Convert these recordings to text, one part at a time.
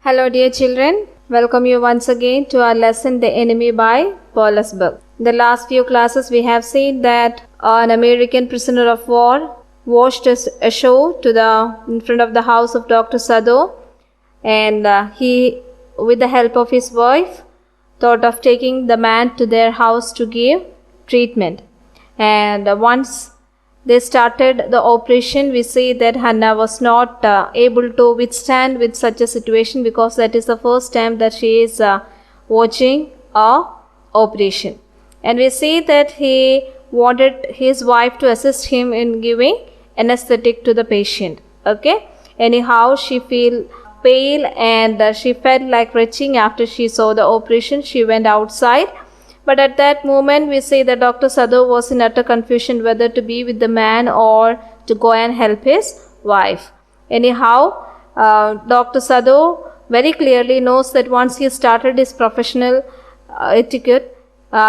Hello dear children, welcome you once again to our lesson The Enemy by Paulus book. In the last few classes we have seen that an American prisoner of war washed ashore in front of the house of Dr. Sadao, and he, with the help of his wife, thought of taking the man to their house to give treatment. And once they started the operation, we see that Hannah was not able to withstand with such a situation, because that is the first time that she is watching a operation. And we see that he wanted his wife to assist him in giving anesthetic to the patient. Okay. Anyhow, she feel pale and she felt like retching after she saw the operation. She went outside. But at that moment, we say that Dr. Sadao was in utter confusion whether to be with the man or to go and help his wife. Anyhow, Dr. Sadao very clearly knows that once he started his professional etiquette,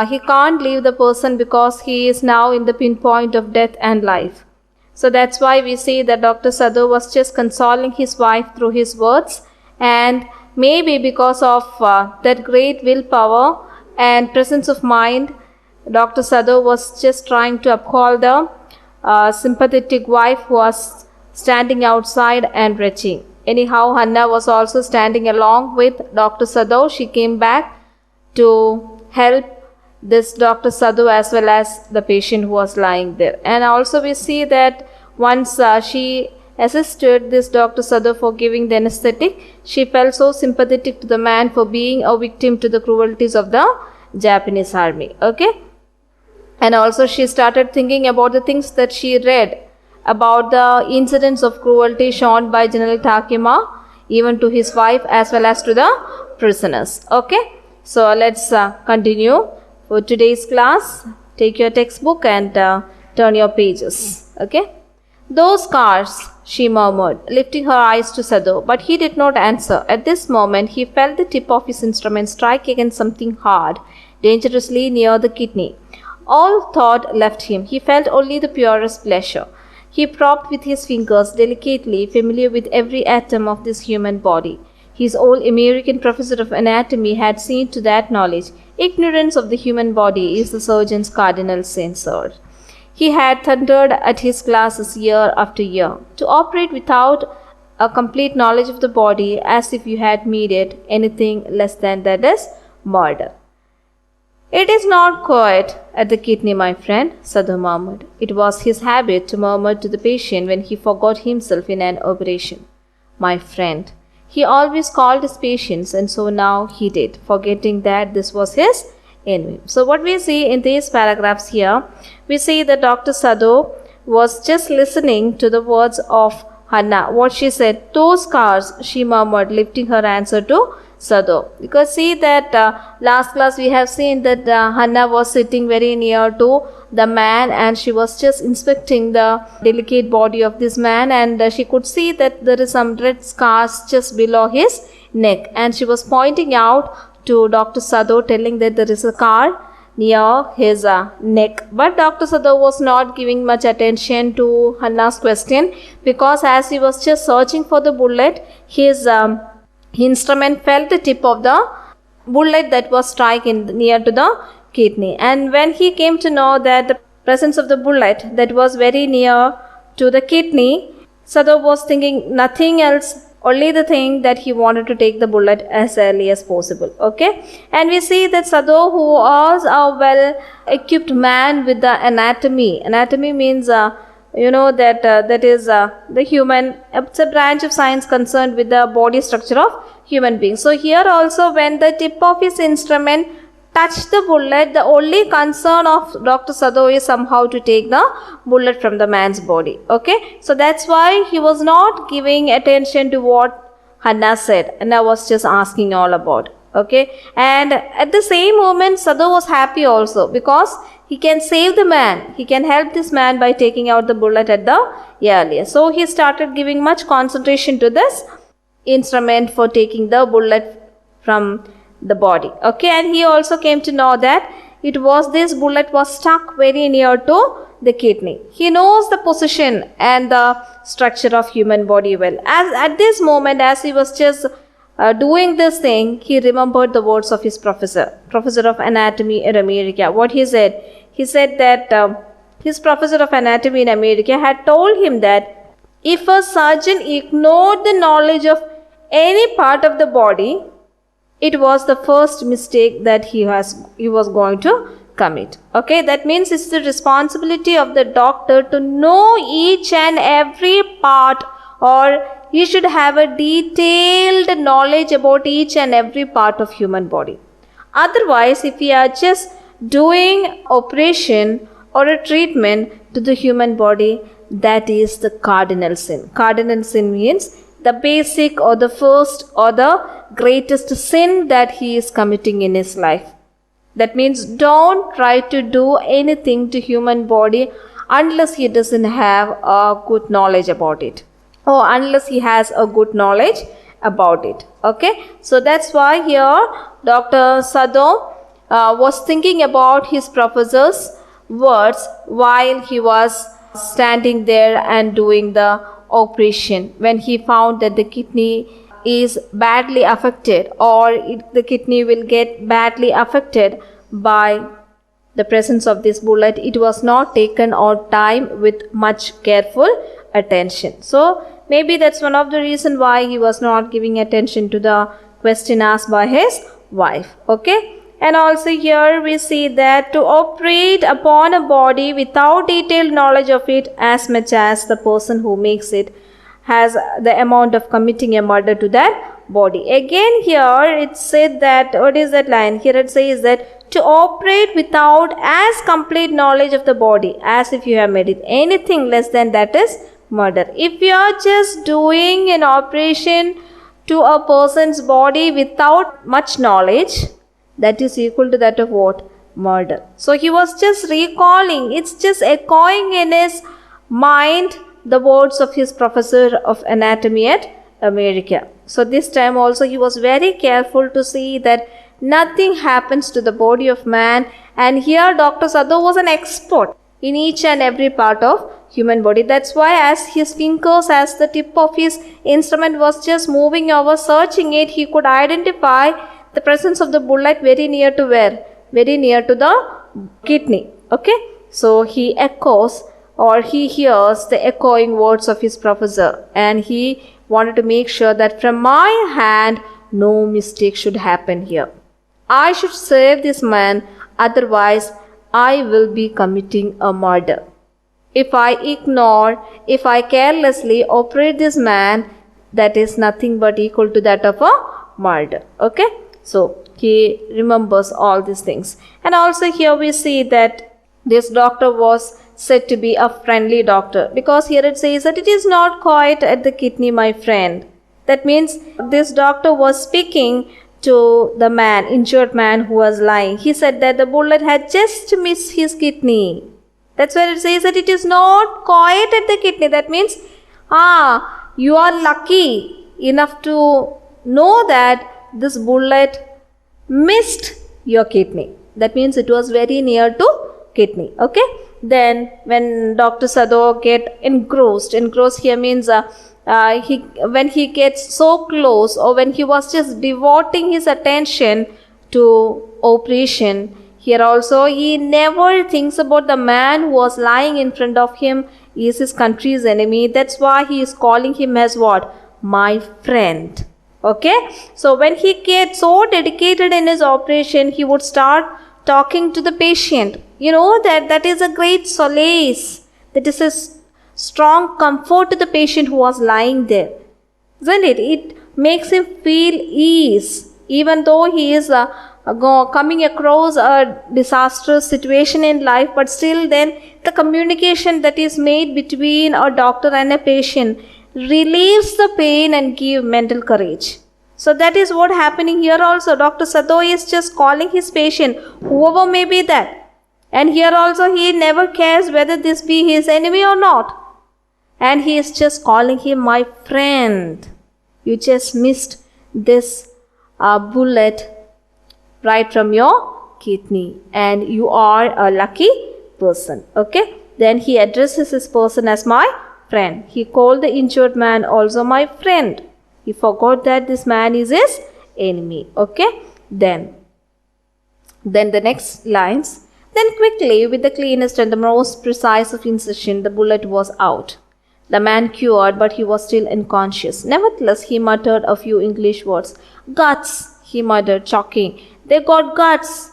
he can't leave the person because he is now in the pinpoint of death and life. So that's why we see that Dr. Sadao was just consoling his wife through his words, and maybe because of that great willpower and presence of mind, Dr. Sadao was just trying to uphold the sympathetic wife who was standing outside and retching. Anyhow, Hannah was also standing along with Dr. Sadao. She came back to help this Dr. Sadao as well as the patient who was lying there. And also we see that once she assisted this Dr. Sadao for giving the anesthetic, she felt so sympathetic to the man for being a victim to the cruelties of the Japanese army. Okay. And also she started thinking about the things that she read about the incidents of cruelty shown by General Takema even to his wife as well as to the prisoners. Okay. So let's continue for today's class. Take your textbook and turn your pages. Okay. "Those scars," she murmured, lifting her eyes to Sadao, but he did not answer. At this moment, he felt the tip of his instrument strike against something hard, dangerously near the kidney. All thought left him. He felt only the purest pleasure. He probed with his fingers delicately, familiar with every atom of this human body. His old American professor of anatomy had seen to that knowledge. Ignorance of the human body is the surgeon's cardinal censor. He had thundered at his classes year after year. To operate without a complete knowledge of the body, as if you had made it anything less than that, is murder. "It is not quiet at the kidney, my friend," Sadao murmured. It was his habit to murmur to the patient when he forgot himself in an operation. My friend. He always called his patients, and so now he did, forgetting that this was his enemy. So what we see in these paragraphs here, we see that Dr. Sadao was just listening to the words of Hannah. What she said, "Those scars," she murmured, lifting her answer to Sadao. Because see that last class we have seen that Hannah was sitting very near to the man, and she was just inspecting the delicate body of this man, and she could see that there is some red scars just below his neck, and she was pointing out to Dr. Sadao, telling that there is a scar near his neck. But Dr. Sadao was not giving much attention to Hannah's question, because as he was just searching for the bullet, his instrument felt the tip of the bullet that was striking near to the kidney. And when he came to know that the presence of the bullet that was very near to the kidney, Sadao was thinking nothing else, only the thing that he wanted to take the bullet as early as possible. Okay. And we see that Sadao, who was a well-equipped man with the anatomy. Anatomy means, that is the human, it's a branch of science concerned with the body structure of human beings. So here also, when the tip of his instrument touched the bullet, the only concern of Dr. Sadao is somehow to take the bullet from the man's body. Okay. So that's why he was not giving attention to what Hannah said. Hannah was just asking all about. Okay. And at the same moment, Sadao was happy also, because he can save the man. He can help this man by taking out the bullet at the earliest. So he started giving much concentration to this instrument for taking the bullet from the body. Okay. And he also came to know that this bullet was stuck very near to the kidney. He knows the position and the structure of human body well. As at this moment, as he was just doing this thing, he remembered the words of his professor of anatomy in America. What he said? He said that his professor of anatomy in America had told him that if a surgeon ignored the knowledge of any part of the body, it was the first mistake that he was going to commit. Okay, that means it's the responsibility of the doctor to know each and every part, or he should have a detailed knowledge about each and every part of human body. Otherwise, if we are just doing operation or a treatment to the human body, that is the cardinal sin. Cardinal sin means the basic or the first or the greatest sin that he is committing in his life. That means don't try to do anything to human body unless he doesn't have a good knowledge about it, or unless he has a good knowledge about it. Okay, so that's why here Dr. Sadao was thinking about his professor's words while he was standing there and doing the operation, when he found that the kidney is badly affected, or the kidney will get badly affected by the presence of this bullet. It was not taken on time with much careful attention. So maybe that's one of the reasons why he was not giving attention to the question asked by his wife. Okay. And also here we see that to operate upon a body without detailed knowledge of it, as much as the person who makes it has the amount of committing a murder to that body. Again here it said that, what is that line? Here it says that to operate without as complete knowledge of the body, as if you have made it. Anything less than that is murder. If you are just doing an operation to a person's body without much knowledge, that is equal to that of what? Murder. So he was just recalling, it's just echoing in his mind the words of his professor of anatomy at America. So this time also he was very careful to see that nothing happens to the body of man. And here Dr. Sadao was an expert in each and every part of human body. That's why as his fingers, as the tip of his instrument was just moving over, searching it, he could identify the presence of the bullet very near to where? Very near to the kidney. Okay. So he echoes, or he hears the echoing words of his professor, and he wanted to make sure that from my hand no mistake should happen here. I should save this man, otherwise I will be committing a murder. If I ignore, if I carelessly operate this man, that is nothing but equal to that of a murder. Okay. So he remembers all these things. And also here we see that this doctor was said to be a friendly doctor, because here it says that it is not quite at the kidney, my friend. That means this doctor was speaking to the man, injured man who was lying. He said that the bullet had just missed his kidney. That's where it says that it is not quite at the kidney. That means, you are lucky enough to know that this bullet missed your kidney. That means it was very near to kidney. Okay. Then when Dr. Sadao get engrossed here means when he gets so close, or when he was just devoting his attention to operation, here also he never thinks about the man who was lying in front of him is his country's enemy. That's why he is calling him as what? My friend. Okay. So when he gets so dedicated in his operation, he would start talking to the patient. You know that is a great solace. That is a strong comfort to the patient who was lying there. Isn't it? It makes him feel ease. Even though he is coming across a disastrous situation in life, but still then the communication that is made between a doctor and a patient relieves the pain and give mental courage. So that is what happening here also. Dr. Sadao is just calling his patient, whoever may be that. And here also he never cares whether this be his enemy or not. And he is just calling him my friend. You just missed this bullet right from your kidney, and you are a lucky person. Okay. Then he addresses his person as my friend. He called the injured man also my friend. He forgot that this man is his enemy. Okay. Then the next lines. Then quickly, with the cleanest and the most precise of incision, the bullet was out. The man cured, but he was still unconscious. Nevertheless, he muttered a few English words. Guts, he muttered, choking. They got guts.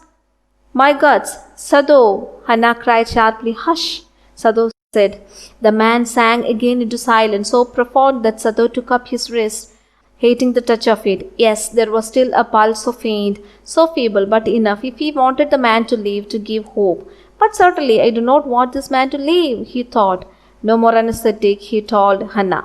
My guts. Sadao, Hannah cried sharply. Hush, Sadao said. The man sank again into silence, so profound that Sadao took up his wrist, hating the touch of it. Yes, there was still a pulse, so faint, so feeble, but enough if he wanted the man to live, to give hope. But certainly I do not want this man to live, he thought. No more anesthetic, he told Hannah.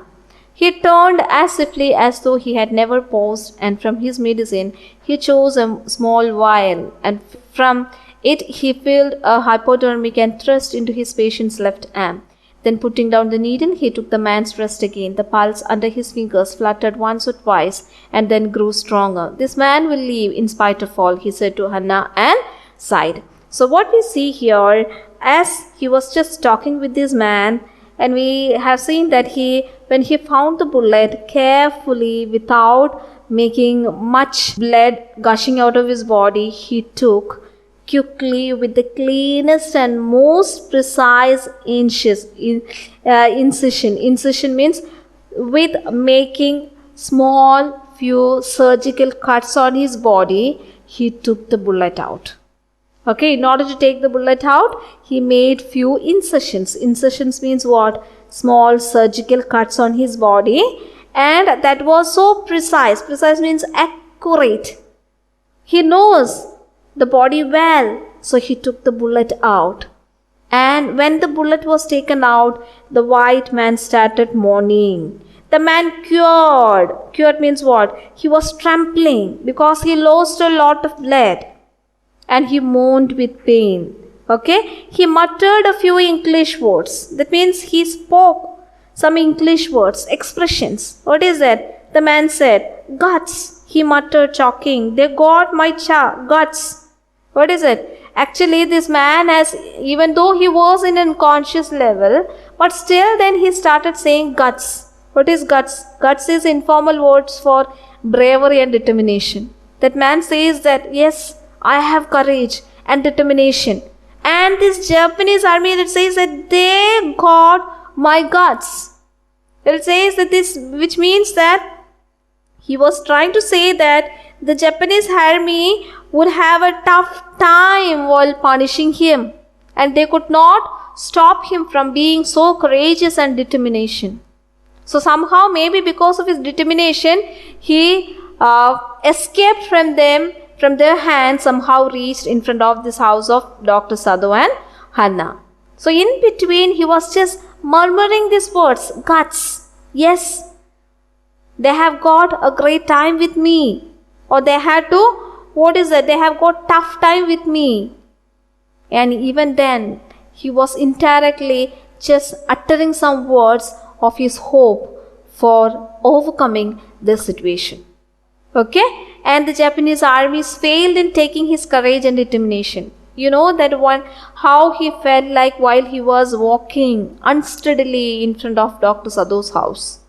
He turned as swiftly as though he had never paused, and from his medicine he chose a small vial, and from it he filled a hypodermic and thrust into his patient's left arm. Then putting down the needle, he took the man's wrist again. The pulse under his fingers fluttered once or twice and then grew stronger. This man will live in spite of all, he said to Hannah and sighed. So what we see here, as he was just talking with this man, and we have seen that when he found the bullet, carefully, without making much blood gushing out of his body, he took quickly with the cleanest and most precise incision. Incision means with making small few surgical cuts on his body, he took the bullet out. Okay, in order to take the bullet out, he made few incisions. Incisions means what? Small surgical cuts on his body, and that was so precise. Precise means accurate. He knows the body well, so he took the bullet out. And when the bullet was taken out, the white man started mourning. The man cured. Cured means what? He was trembling because he lost a lot of blood, and he moaned with pain. Okay? He muttered a few English words. That means he spoke some English words, expressions. What is that? The man said, guts. He muttered, choking. They got my guts. What is it? Actually, this man has, even though he was in an unconscious level, but still then he started saying guts. What is guts? Guts is informal words for bravery and determination. That man says that, yes, I have courage and determination. And this Japanese army, it says that they got my guts. It says that this, which means that he was trying to say that the Japanese army would have a tough time while punishing him, and they could not stop him from being so courageous and determination. So somehow, maybe because of his determination, he escaped from them, from their hands, somehow reached in front of this house of Dr. Sadao and Hannah. So in between, he was just murmuring these words, guts. Yes, they have got a great time with me. Or they had to, what is that? They have got tough time with me. And even then, he was indirectly just uttering some words of his hope for overcoming this situation. Okay? And the Japanese armies failed in taking his courage and determination. You know that one, how he felt like while he was walking unsteadily in front of Dr. Sadao's house.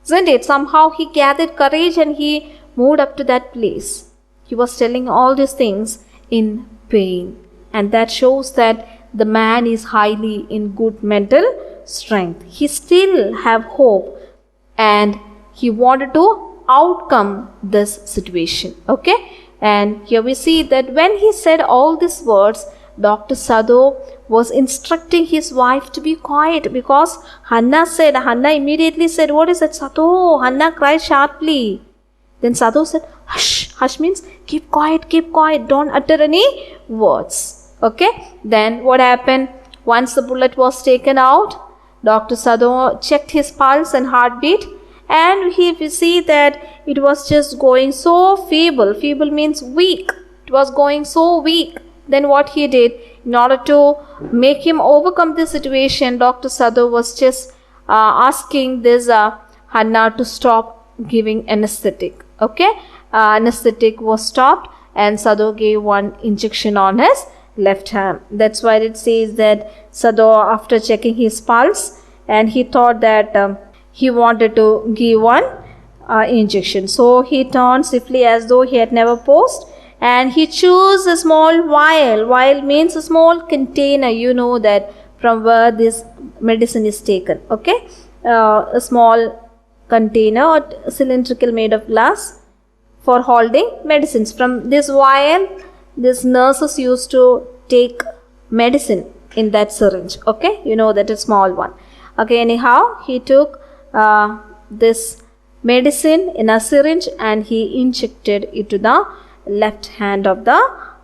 Isn't it? Somehow he gathered courage and he moved up to that place. He was telling all these things in pain. And that shows that the man is highly in good mental strength. He still have hope and he wanted to outcome this situation. Okay? And here we see that when he said all these words, Dr. Sadao was instructing his wife to be quiet, because Hannah immediately said, what is that, Sadao? Hannah cried sharply. Then Sadao said, hush. Hush means keep quiet, don't utter any words. Okay? Then what happened? Once the bullet was taken out, Dr. Sadao checked his pulse and heartbeat, and we see that it was just going so feeble. Feeble means weak. It was going so weak. Then what he did, in order to make him overcome this situation, Dr. Sadao was just asking this Hannah to stop giving anesthetic. Okay? Anesthetic was stopped and Sadao gave one injection on his left hand. That's why it says that Sadao, after checking his pulse, and he thought that he wanted to give one injection. So he turned swiftly as though he had never paused, and he chose a small vial. Vial means a small container. You know that from where this medicine is taken. Okay, a small container or cylindrical made of glass for holding medicines. From this vial, these nurses used to take medicine in that syringe. Okay, you know that a small one. Okay, anyhow, he took this medicine in a syringe and he injected it to the left hand of the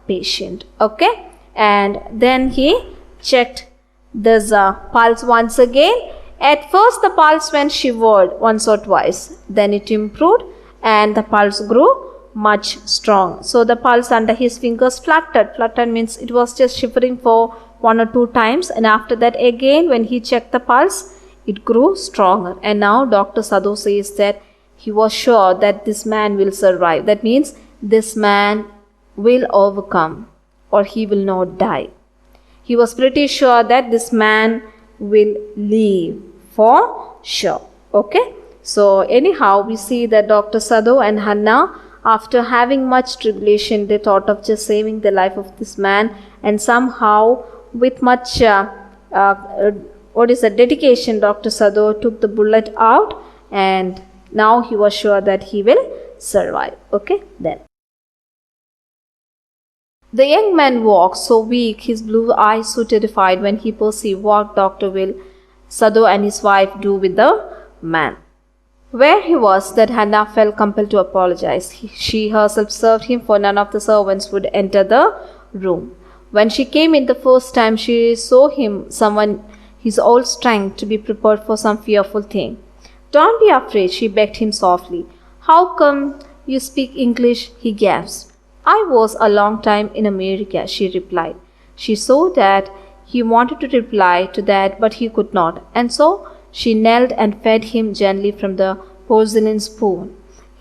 patient. Okay, and then he checked this pulse once again. At first the pulse went shivered once or twice, then it improved and the pulse grew much strong. So the pulse under his fingers fluttered. Fluttered means it was just shivering for 1 or 2 times, and after that again when he checked the pulse, it grew stronger. And now Dr. Sadao says that he was sure that this man will survive. That means this man will overcome or he will not die. He was pretty sure that this man will live for sure. Okay. So anyhow, we see that Dr. Sadao and Hannah, after having much tribulation, they thought of just saving the life of this man, and somehow with much dedication, Dr. Sadao took the bullet out, and now he was sure that he will survive. Okay, then. The young man walked so weak, his blue eyes so terrified when he perceived what Dr. Sadao and his wife do with the man. Where he was, that Hannah felt compelled to apologize. She herself served him, for none of the servants would enter the room. When she came in the first time, she saw him summon his old strength to be prepared for some fearful thing. "Don't be afraid," she begged him softly. "How come you speak English?" he gasped. "I was a long time in America," she replied. She saw that he wanted to reply to that, but he could not, and so she knelt and fed him gently from the porcelain spoon.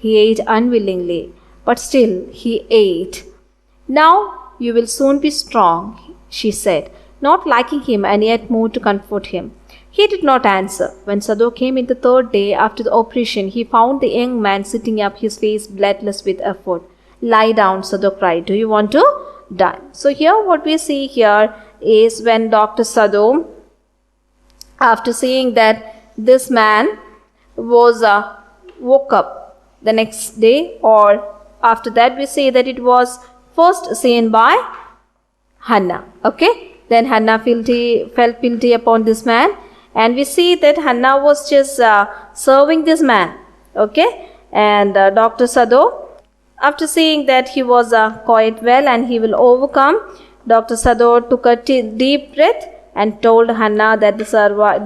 He ate unwillingly, but still he ate. "Now you will soon be strong," she said, not liking him and yet moved to comfort him. He did not answer. When Sadao came in the third day after the operation, he found the young man sitting up, his face bloodless with effort. "Lie down," Sadao cried. "Do you want to die?" So here what we see here is when Dr. Sadao, after seeing that this man was woke up the next day, or after that we say that it was first seen by Hannah. Okay, then Hannah felt guilty upon this man, and we see that Hannah was just serving this man. Okay, and Dr. Sadao, after seeing that he was quite well and he will overcome, Dr. Sadao took a deep breath and told Hannah that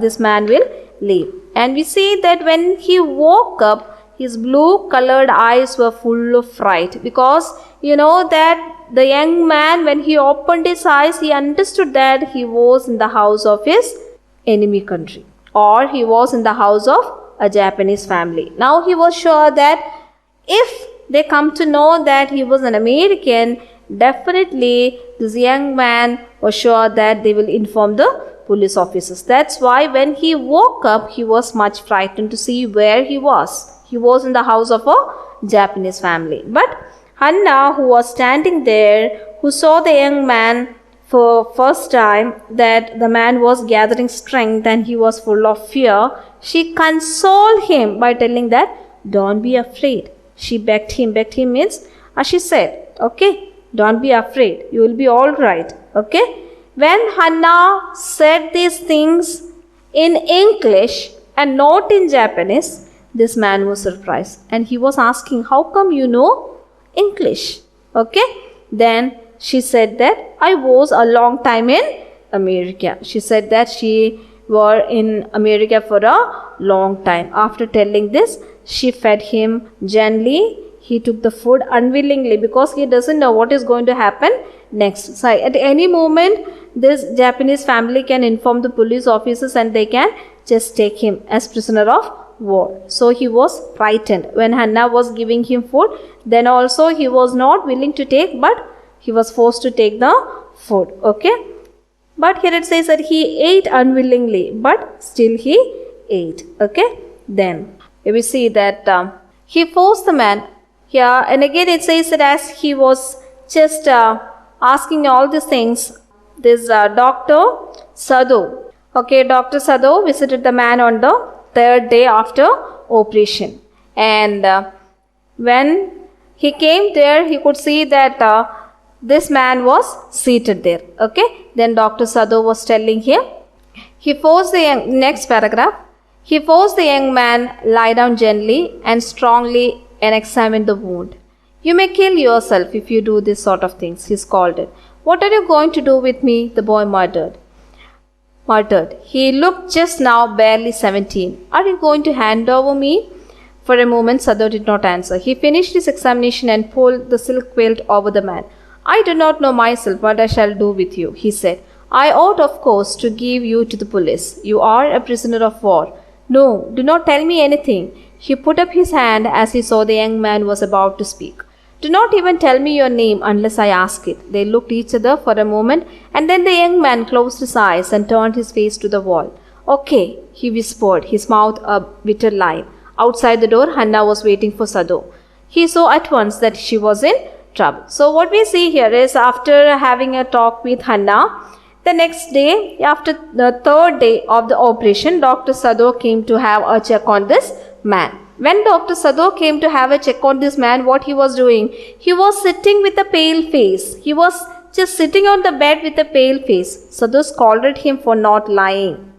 this man will live. And we see that when he woke up, his blue colored eyes were full of fright, because you know that the young man, when he opened his eyes, he understood that he was in the house of his enemy country, or he was in the house of a Japanese family. Now he was sure that if they come to know that he was an American, definitely this young man was sure that they will inform the police officers. That's why when he woke up, he was much frightened to see where he was. He was in the house of a Japanese family. But Hannah, who was standing there, who saw the young man for first time, that the man was gathering strength and he was full of fear, she consoled him by telling that, "Don't be afraid." She begged him means, as she said, okay, don't be afraid, you will be all right. Okay. When Hannah said these things in English and not in Japanese, this man was surprised and he was asking, "How come you know English?" Okay. Then she said that, "I was a long time in America." She said that she were in America for a long time. After telling this, she fed him gently. He took the food unwillingly because he doesn't know what is going to happen next. So at any moment, this Japanese family can inform the police officers and they can just take him as prisoner of war. So he was frightened. When Hannah was giving him food, then also he was not willing to take, but he was forced to take the food. Okay. But here it says that he ate unwillingly, but still he ate. Okay. Then we see that He forced the man here, and again it says that as he was just asking all these things, this Dr. Sadao, okay, Dr. Sadao visited the man on the third day after operation, and when he came there, he could see that this man was seated there. Okay, then Dr. Sadao was telling him, he forced the next paragraph. He forced the young man lie down gently and strongly and examine the wound. You may kill yourself if you do this sort of things, he scolded. What are you going to do with me? The boy muttered. He looked just now barely 17. Are you going to hand over me? For a moment, Sadao did not answer. He finished his examination and pulled the silk quilt over the man. I do not know myself what I shall do with you, he said. I ought, of course, to give you to the police. You are a prisoner of war. No, do not tell me anything. He put up his hand as he saw the young man was about to speak. Do not even tell me your name unless I ask it. They looked each other for a moment, and then the young man closed his eyes and turned his face to the wall. Okay, he whispered, his mouth a bitter line. Outside the door, Hannah was waiting for Sadao. He saw at once that she was in trouble. So what we see here is, after having a talk with Hannah, the next day, after the third day of the operation, Dr. Sadao came to have a check on this man. When Dr. Sadao came to have a check on this man, what he was doing? He was sitting with a pale face. He was just sitting on the bed with a pale face. Sadao scolded him for not lying.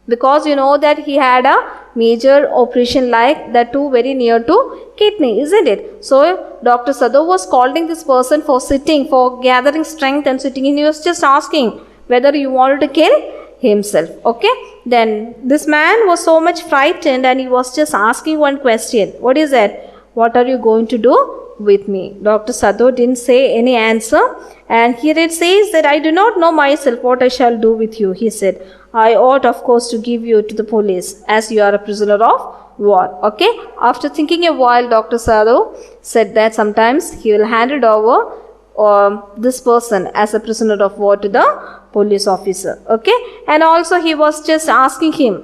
Because you know that he had a major operation like that too, very near to kidney, isn't it? So Dr. Sadao was scolding this person for sitting, for gathering strength and sitting. And he was just asking whether he wanted to kill himself. Okay, then this man was so much frightened and he was just asking one question. What is that? What are you going to do with me? Dr. Sadao didn't say any answer, and here it says that I do not know myself what I shall do with you, he said. I ought, of course, to give you to the police as you are a prisoner of war. Okay, after thinking a while, Dr. Sadao said that sometimes he will hand it over this person as a prisoner of war to the police officer. Okay, and also he was just asking him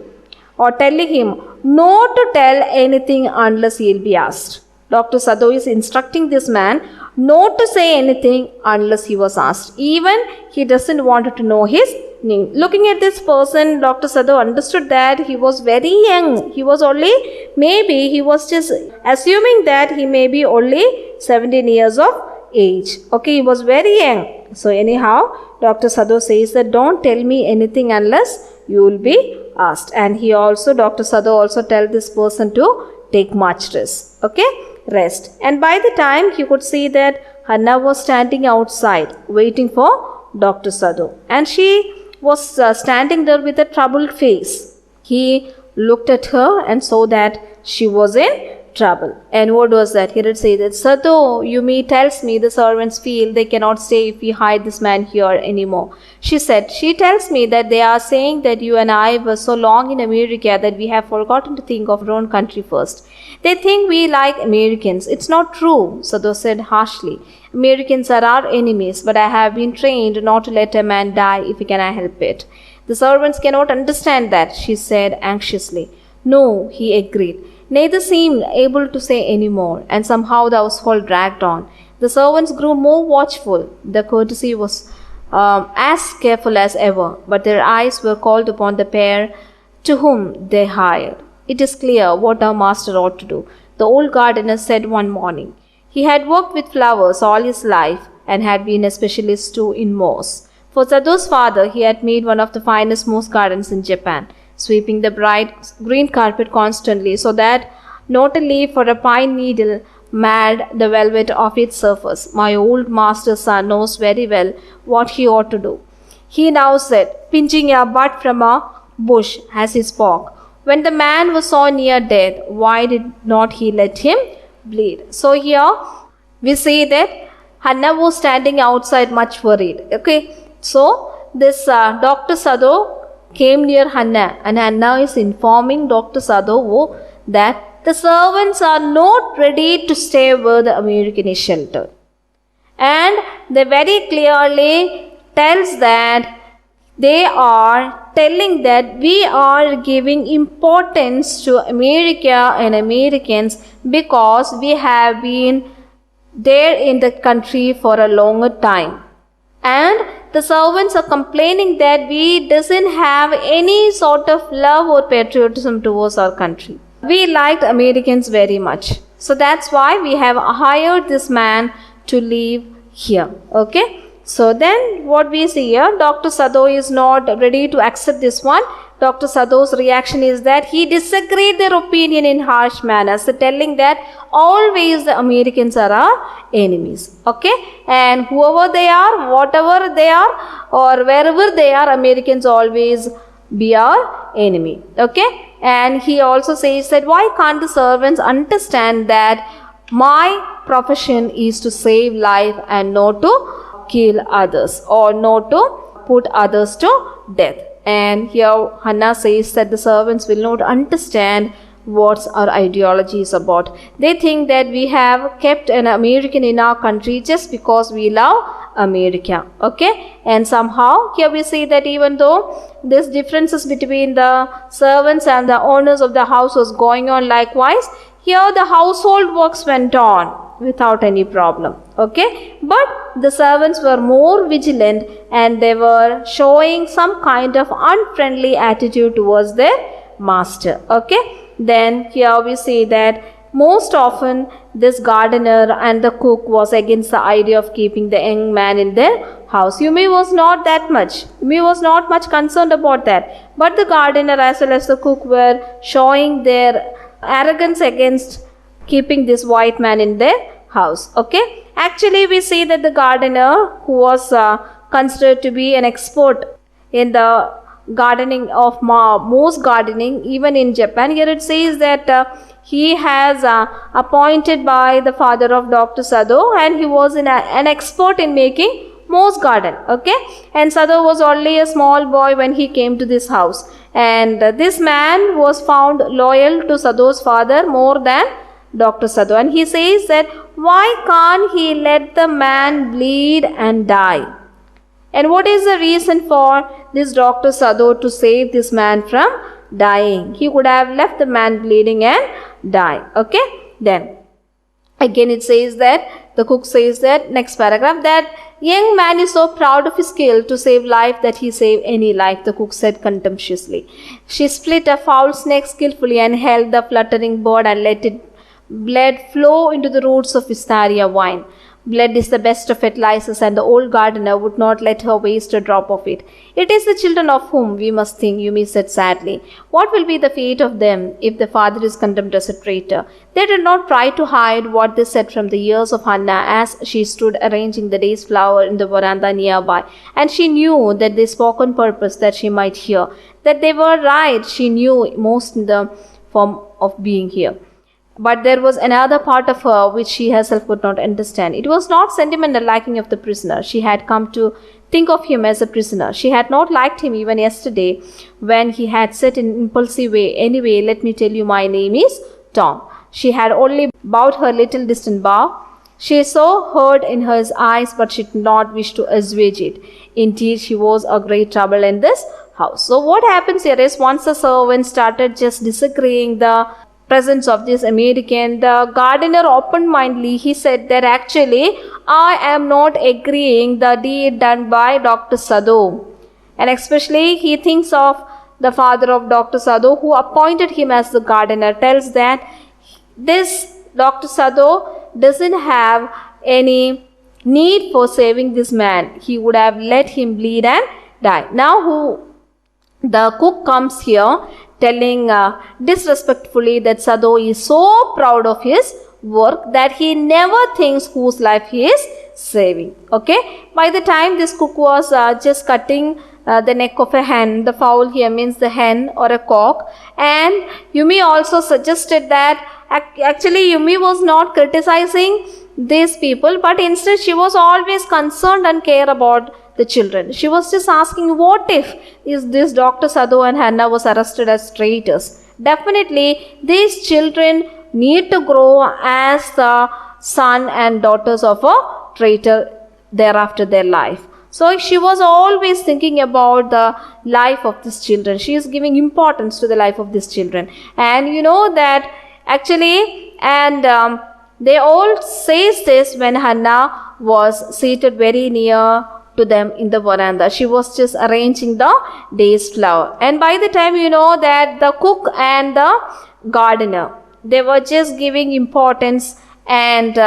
or telling him not to tell anything unless he will be asked. Dr. Sadao is instructing this man not to say anything unless he was asked. Even he doesn't want to know his name. Looking at this person, Dr. Sadao understood that he was very young. He was only, maybe he was just assuming that he may be only 17 years of age. Okay, he was very young. So anyhow, Dr. Sadao says that don't tell me anything unless you will be asked. And he also, Dr. Sadao also tell this person to take much rest. Okay, rest. And by the time he could see that Hannah was standing outside waiting for Dr. Sadao, and she was standing there with a troubled face. He looked at her and saw that she was in trouble. And what was that? Here it says that Sadao, you tells me the servants feel they cannot stay if we hide this man here anymore. She said, she tells me that they are saying that you and I were so long in America that we have forgotten to think of our own country first. They think we like Americans. It's not true, Sadao said harshly. Americans are our enemies, but I have been trained not to let a man die if we cannot help it. The servants cannot understand that, she said anxiously. No, he agreed. Neither seemed able to say any more, and somehow the household dragged on. The servants grew more watchful. The courtesy was as careful as ever, but their eyes were called upon the pair to whom they hired. It is clear what our master ought to do, the old gardener said one morning. He had worked with flowers all his life and had been a specialist too in moss. For Sadao's father, he had made one of the finest moss gardens in Japan, sweeping the bright green carpet constantly so that not a leaf or a pine needle marred the velvet of its surface. My old master's son knows very well what he ought to do, he now said, pinching a bud from a bush as he spoke. When the man was so near death, why did not he let him bleed? So here we see that Hannah was standing outside much worried. Okay, so this Dr. Sadao came near Hannah, and Hannah is informing Dr. Sadao that the servants are not ready to stay where the American is sheltered. And they very clearly tells that they are telling that we are giving importance to America and Americans because we have been there in the country for a longer time. And the servants are complaining that we doesn't have any sort of love or patriotism towards our country. We liked Americans very much. So that's why we have hired this man to live here. Okay. So then what we see here, Dr. Sadao is not ready to accept this one. Dr. Sadao's reaction is that he disagreed their opinion in harsh manner, so telling that always the Americans are our enemies. Okay. And whoever they are, whatever they are, or wherever they are, Americans always be our enemy. Okay. And he also says that why can't the servants understand that my profession is to save life and not to kill others or not to put others to death. And here Hannah says that the servants will not understand what our ideology is about. They think that we have kept an American in our country just because we love America. Okay. And somehow here we see that even though this differences between the servants and the owners of the house was going on likewise, here the household works went on without any problem. Okay. But the servants were more vigilant and they were showing some kind of unfriendly attitude towards their master. Okay. Then here we see that most often this gardener and the cook was against the idea of keeping the young man in their house. Yumi was not much concerned about that. But the gardener as well as the cook were showing their arrogance against keeping this white man in their house. Okay. Actually, we see that the gardener, who was considered to be an expert in the gardening of moss gardening, even in Japan, here it says that he has appointed by the father of Dr. Sadao, and he was an expert in making moss garden. Okay. And Sadao was only a small boy when he came to this house, and this man was found loyal to Sadao's father more than Dr. Sadao. And he says that why can't he let the man bleed and die? And what is the reason for this Dr. Sadao to save this man from dying? He could have left the man bleeding and die. Okay. Then again it says that the cook says that next paragraph that young man is so proud of his skill to save life that he save any life, the cook said contemptuously. She split a foul snake skillfully and held the fluttering bird and let it blood flow into the roots of wisteria vine. Blood is the best of fertilizers, and the old gardener would not let her waste a drop of it. It is the children of whom we must think, Yumi said sadly. What will be the fate of them if the father is condemned as a traitor? They did not try to hide what they said from the ears of Hannah as she stood arranging the day's flower in the veranda nearby, and she knew that they spoke on purpose that she might hear. That they were right, she knew most in the form of being here. But there was another part of her which she herself could not understand. It was not sentimental liking of the prisoner. She had come to think of him as a prisoner. She had not liked him even yesterday when he had said in an impulsive way, "Anyway, let me tell you, my name is Tom." She had only bowed her little distant bow. She saw hurt in her eyes, but she did not wish to assuage it. Indeed, she was a great trouble in this house. So what happens here is once the servant started just disagreeing the presence of this American, the gardener open-mindedly, he said that actually I am not agreeing the deed done by Dr. Sadao. And especially he thinks of the father of Dr. Sadao who appointed him as the gardener, tells that this Dr. Sadao doesn't have any need for saving this man. He would have let him bleed and die. Now the cook comes here telling disrespectfully that Sadao is so proud of his work that he never thinks whose life he is saving. Okay. By the time this cook was just cutting the neck of a hen, the fowl here means the hen or a cock, and Yumi also suggested that actually Yumi was not criticizing these people, but instead she was always concerned and care about the children. She was just asking, what if this Dr. Sadao and Hannah was arrested as traitors? Definitely these children need to grow as the son and daughters of a traitor thereafter their life. So she was always thinking about the life of these children. She is giving importance to the life of these children. And you know that actually, and they all says this when Hannah was seated very near to them in the veranda. She was just arranging the day's flower. And by the time you know that the cook and the gardener, they were just giving importance and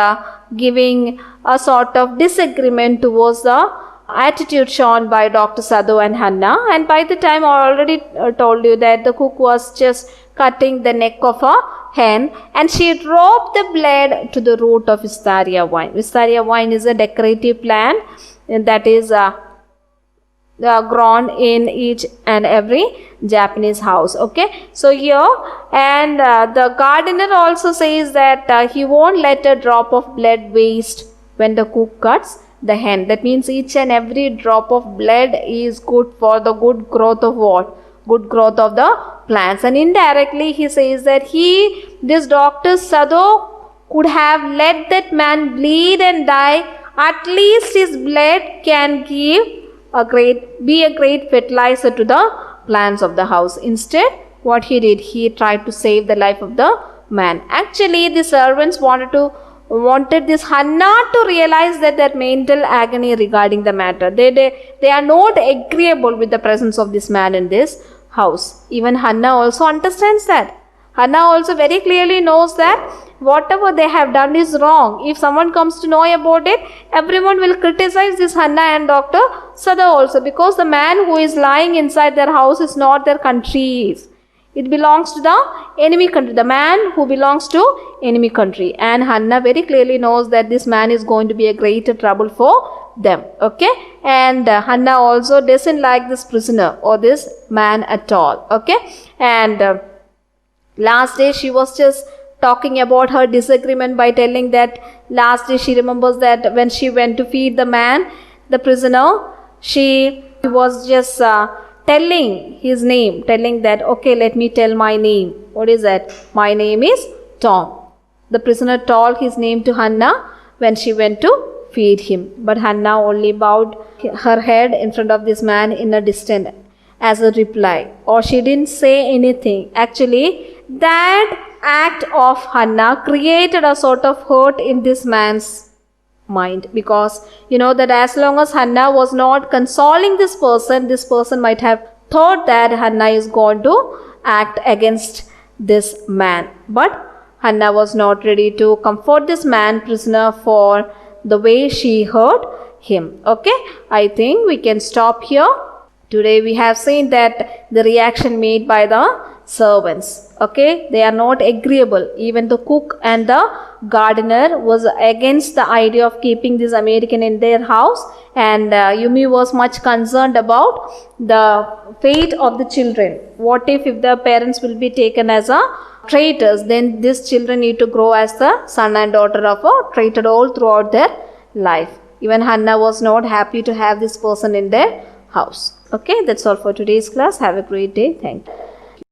giving a sort of disagreement towards the attitude shown by Dr. Sadao and Hannah. And by the time I already told you that the cook was just cutting the neck of a hen, and she dropped the blade to the root of wisteria vine. Wisteria vine is a decorative plant that is grown in each and every Japanese house. Okay, so here, and the gardener also says that he won't let a drop of blood waste when the cook cuts the hen. That means each and every drop of blood is good for the good growth of what? Good growth of the plants. And indirectly he says that this Dr. Sadao could have let that man bleed and die. At least his blood can be a great fertilizer to the plants of the house. Instead, what he did, he tried to save the life of the man. Actually, the servants wanted this Hannah to realize that mental agony regarding the matter. They are not agreeable with the presence of this man in this house. Even Hannah also understands that. Hannah also very clearly knows that whatever they have done is wrong. If someone comes to know about it, everyone will criticize this Hannah and Dr. Sadao also, because the man who is lying inside their house is not their country. It belongs to the enemy country, the man who belongs to enemy country. And Hannah very clearly knows that this man is going to be a greater trouble for them. Okay, and Hannah also doesn't like this prisoner or this man at all. Okay, and last day she was just talking about her disagreement by telling that last day she remembers that when she went to feed the man, the prisoner, she was just telling his name, telling that, okay, let me tell my name. What is that? My name is Tom. The prisoner told his name to Hannah when she went to feed him. But Hannah only bowed her head in front of this man in a distance as a reply, or she didn't say anything. Actually, that act of Hannah created a sort of hurt in this man's mind, because you know that as long as Hannah was not consoling this person might have thought that Hannah is going to act against this man. But Hannah was not ready to comfort this man prisoner for the way she hurt him. Okay, I think we can stop here. Today we have seen that the reaction made by the servants, okay, they are not agreeable. Even the cook and the gardener was against the idea of keeping this American in their house, and Yumi was much concerned about the fate of the children. What if the parents will be taken as a traitors? Then these children need to grow as the son and daughter of a traitor all throughout their life. Even Hannah was not happy to have this person in their house. Okay, that's all for today's class. Have a great day. Thank you.